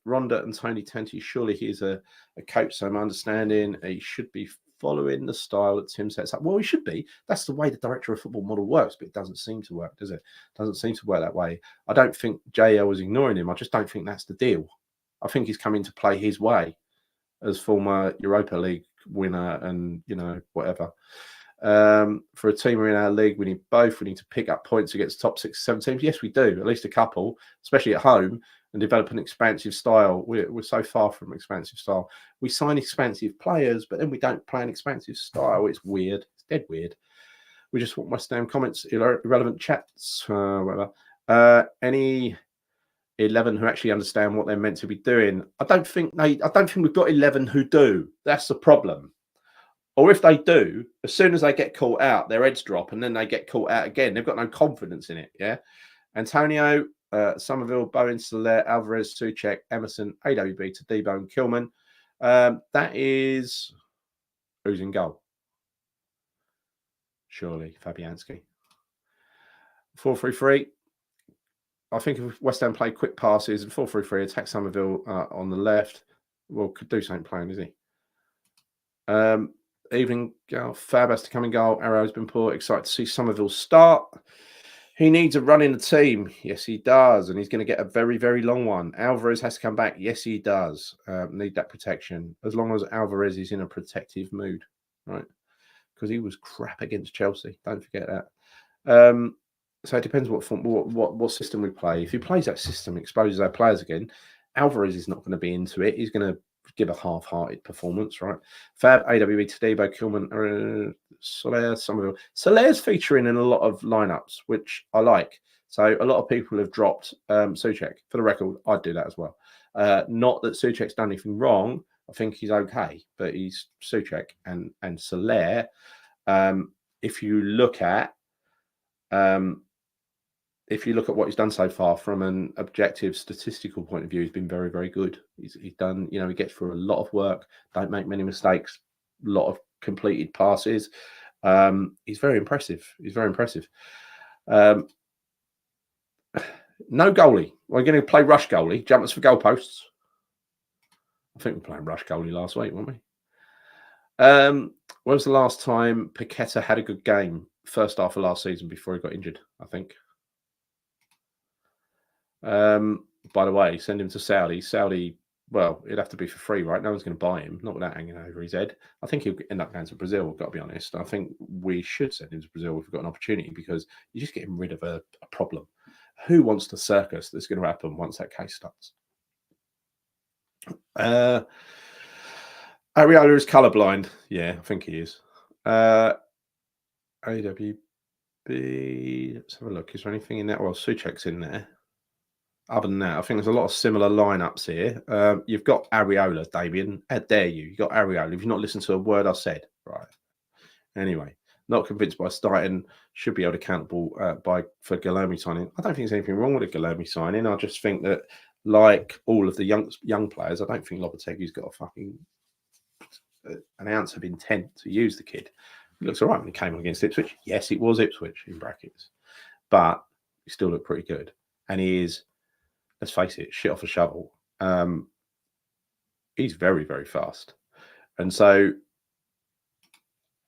Ronda and Tony Tanti, surely he's a coach, so my understanding he should be following the style that Tim sets up. Well, he should be. That's the way the director of football model works, but it doesn't seem to work, does it? Doesn't seem to work that way. I don't think JL was ignoring him. I just don't think that's the deal. I think he's coming to play his way as former Europa League winner and, whatever. For a team in our league, we need both. We need to pick up points against top 6, 7 teams. Yes, we do. At least a couple, especially at home, and develop an expansive style. We're so far from expansive style. We sign expansive players, but then we don't play an expansive style. It's weird. It's dead weird. We just want West Ham comments, irrelevant chats, whatever. Any 11 who actually understand what they're meant to be doing? I don't think we've got 11 who do. That's the problem. Or if they do, as soon as they get caught out, their heads drop and then they get caught out again. They've got no confidence in it, yeah? Antonio, Somerville, Bowen, Soler, Alvarez, Souček, Emerson, AWB, Tadibo and Kilman. That is... Who's in goal? Surely, Fabianski. 4-3-3. I think if West Ham play quick passes and 4-3-3, attack Somerville on the left. Well, Kudus ain't playing, is he? Evening, Fab has to come in goal. Arrow's been poor. Excited to see Somerville start. He needs a run in the team. Yes, he does. And he's going to get a very, very long one. Alvarez has to come back. Yes, he does. Need that protection. As long as Alvarez is in a protective mood, right? Because he was crap against Chelsea. Don't forget that. So it depends what system we play. If he plays that system, exposes our players again, Alvarez is not going to be into it. He's going to give a half-hearted performance, right? Fab, AWB, Tadibo, Kilman, Soler, Somerville. Soler's featuring in a lot of lineups, which I like. So a lot of people have dropped Souček. For the record, I'd do that as well. Not that Souček's done anything wrong. I think he's okay, but he's Souček and Soler. If you look at what he's done so far from an objective statistical point of view, he's been very, very good. He's done, he gets through a lot of work, don't make many mistakes, a lot of completed passes. He's very impressive. No goalie. We're going to play rush goalie. Jumpers for goalposts. I think we were playing rush goalie last week, weren't we? When was the last time Paqueta had a good game? First half of last season before he got injured, I think. By the way, send him to Saudi. Saudi, well, it'd have to be for free, right? No one's going to buy him, not without hanging over his head. I think he'll end up going to Brazil, I've got to be honest. I think we should send him to Brazil if we've got an opportunity, because you're just getting rid of a problem. Who wants the circus that's going to happen once that case starts? Ariola is colourblind. Yeah, I think he is. AWB. Let's have a look. Is there anything in there? Well, Souček's in there. Other than that, I think there's a lot of similar lineups here. You've got Ariola, Damien. How dare you? You've got Ariola. If you've not listened to a word I said, right? Anyway, not convinced by starting. Should be held accountable for Guilherme signing. I don't think there's anything wrong with a Guilherme signing. I just think that, like all of the young players, I don't think Lopetegui's got a fucking an ounce of intent to use the kid. He looks all right when he came on against Ipswich. Yes, it was Ipswich in brackets, but he still looked pretty good. And he is, let's face it, shit off a shovel. He's very, very fast. And so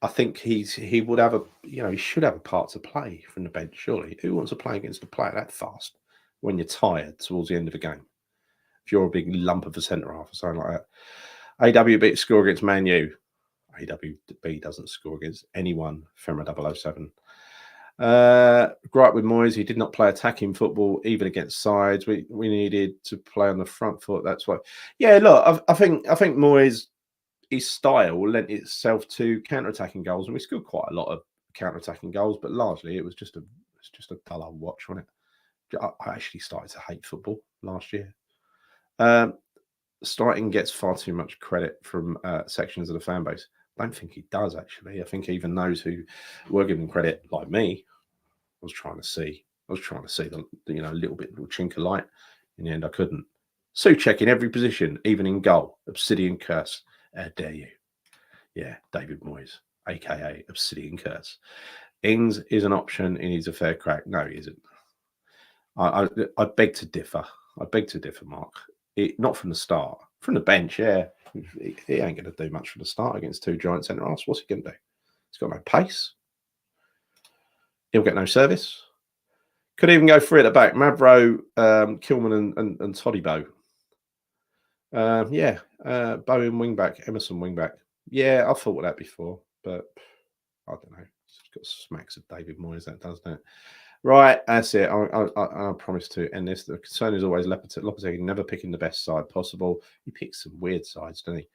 I think he would have he should have a part to play from the bench, surely. Who wants to play against a player that fast when you're tired towards the end of the game? If you're a big lump of a centre half or something like that. AWB score against Man U. AWB doesn't score against anyone. Femra 007. Gripe with Moyes, he did not play attacking football even against sides. We needed to play on the front foot. That's why. Yeah, look, I think Moyes, his style lent itself to counter-attacking goals, and we scored quite a lot of counter-attacking goals, but largely it was just a dull old watch, wasn't it? I actually started to hate football last year. Starting gets far too much credit from sections of the fan base. I don't think he does, actually. I think even those who were giving credit, like me, I was trying to see the little chink of light. In the end, I couldn't. Souček in every position, even in goal. Obsidian curse. How dare you? Yeah, David Moyes, aka Obsidian curse. Ings is an option. He needs a fair crack. No, he isn't. I beg to differ. Mark. Not from the start. From the bench, yeah. He ain't going to do much from the start against two giant centre halves. What's he going to do? He's got no pace. He'll get no service. Could even go free at the back. Mavro, Kilman, and Todibo. Bowen wing-back, Emerson wing-back. Yeah, I've thought of that before, but I don't know. It's got smacks of David Moyes, that does, doesn't it? Right, that's it. I promise to end this. The concern is always Lopetegui never picking the best side possible. He picks some weird sides, doesn't he?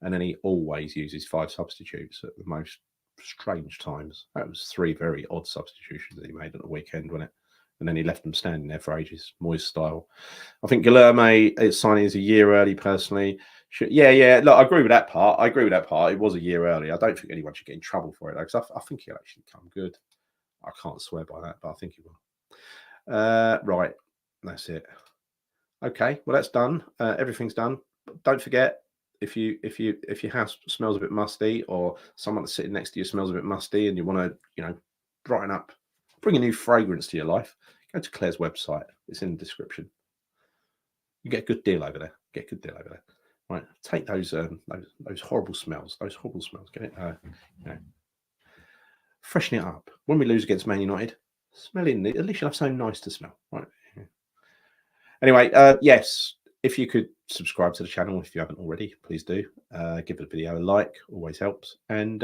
And then he always uses 5 substitutes at the most strange times. That was 3 very odd substitutions that he made at the weekend, wasn't it? And then he left them standing there for ages, Moyes style. I think Guilherme signing is a year early, personally. Yeah. Look, I agree with that part. It was a year early. I don't think anyone should get in trouble for it, because I think he'll actually come good. I can't swear by that, but I think he will. Right, that's it. Okay, well, that's done. Everything's done. But don't forget, if your house smells a bit musty, or someone that's sitting next to you smells a bit musty, and you want to, brighten up, bring a new fragrance to your life, go to Claire's website. It's in the description. You get a good deal over there. Right, take those horrible smells. Get it. Freshen it up. When we lose against Man United, smell in. At least you'll have something nice to smell. Right. Anyway, yes, if you could subscribe to the channel if you haven't already, please do. Give the video a like, always helps. And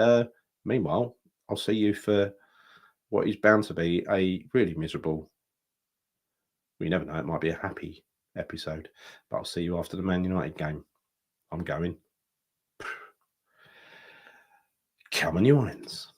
meanwhile, I'll see you for what is bound to be a really miserable, we never know, it might be a happy episode. But I'll see you after the Man United game. I'm going. Come on, you Irons.